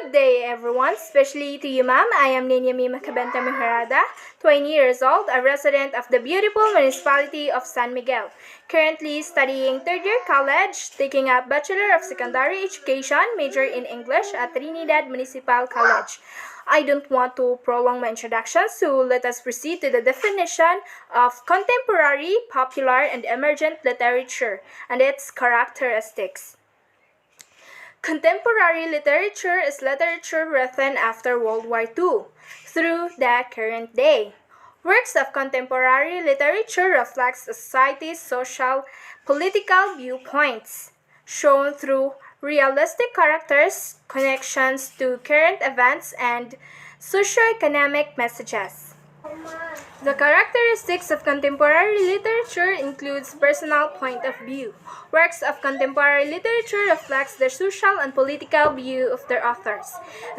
Good day, everyone, especially to you, ma'am. I am Ninya Mima Cabenta Miharada, 20 years old, a resident of the beautiful municipality of San Miguel. Currently studying third year college, taking up Bachelor of Secondary Education, major in English at Trinidad Municipal College. I don't want to prolong my introduction, so let us proceed to the definition of contemporary, popular, and emergent literature and its characteristics. Contemporary literature is literature written after World War II through the current day. Works of contemporary literature reflect society's social, political viewpoints, shown through realistic characters, connections to current events, and socio-economic messages. The characteristics of contemporary literature includes personal point of view. Works of contemporary literature reflects the social and political view of their authors.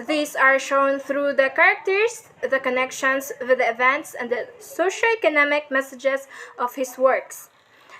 These are shown through the characters, the connections with the events, and the socio-economic messages of his works.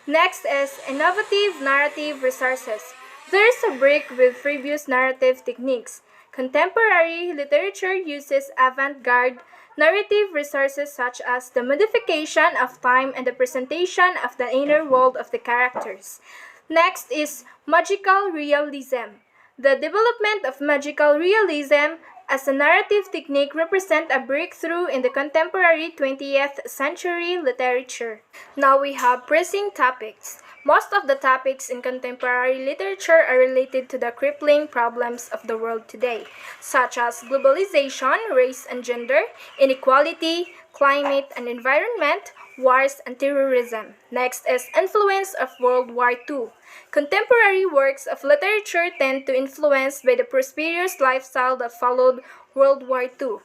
Next is innovative narrative resources. There is a break with previous narrative techniques. Contemporary literature uses avant-garde narrative resources such as the modification of time and the presentation of the inner world of the characters. Next is magical realism. The development of magical realism as a narrative technique represents a breakthrough in the contemporary 20th century literature. Now we have pressing topics. Most of the topics in contemporary literature are related to the crippling problems of the world today, such as globalization, race and gender, inequality, climate and environment, wars and terrorism. Next is influence of World War II. Contemporary works of literature tend to influenced by the prosperous lifestyle that followed World War II.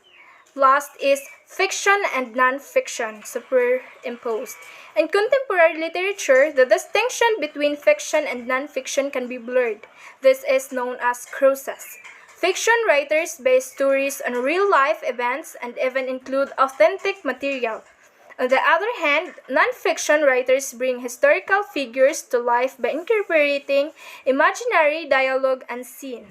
Last is fiction and non-fiction superimposed. In contemporary literature, the distinction between fiction and non-fiction can be blurred. This is known as cruces. Fiction writers base stories on real-life events and even include authentic material. On the other hand, non-fiction writers bring historical figures to life by incorporating imaginary dialogue and scene.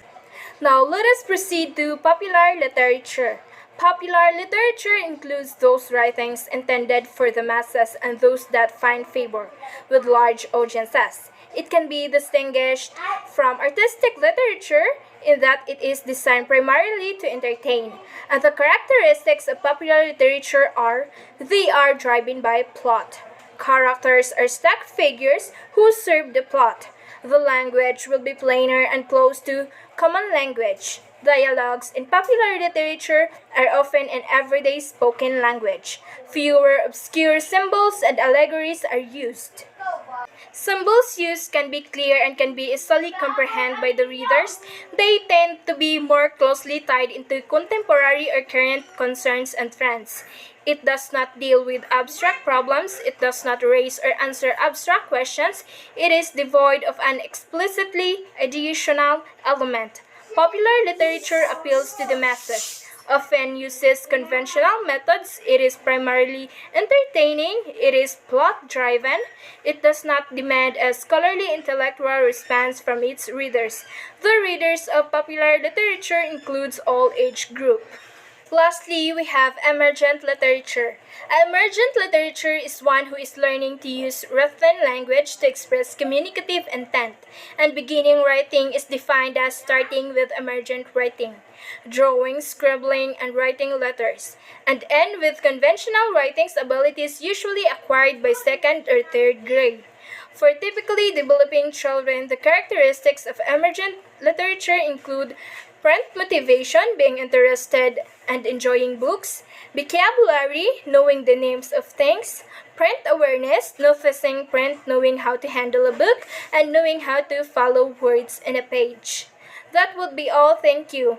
Now let us proceed to popular literature. Popular literature includes those writings intended for the masses and those that find favor with large audiences. It can be distinguished from artistic literature in that it is designed primarily to entertain. And the characteristics of popular literature are they are driven by plot. Characters are stacked figures who serve the plot. The language will be plainer and close to common language. Dialogues in popular literature are often in everyday spoken language. Fewer obscure symbols and allegories are used. Symbols used can be clear and can be easily comprehended by the readers. They tend to be more closely tied into contemporary or current concerns and trends. It does not deal with abstract problems. It does not raise or answer abstract questions. It is devoid of an explicitly ideational element. Popular literature appeals to the masses, often uses conventional methods. It is primarily entertaining. It is plot-driven. It does not demand a scholarly intellectual response from its readers. The readers of popular literature includes all age groups. Lastly, we have emergent literature. Emergent literature is one who is learning to use written language to express communicative intent, and beginning writing is defined as starting with emergent writing, drawing, scribbling, and writing letters, and end with conventional writing abilities usually acquired by second or third grade. For typically developing children, the characteristics of emergent literature include print motivation, being interested and enjoying books, vocabulary, knowing the names of things, print awareness, noticing print, knowing how to handle a book, and knowing how to follow words in a page. That would be all. Thank you.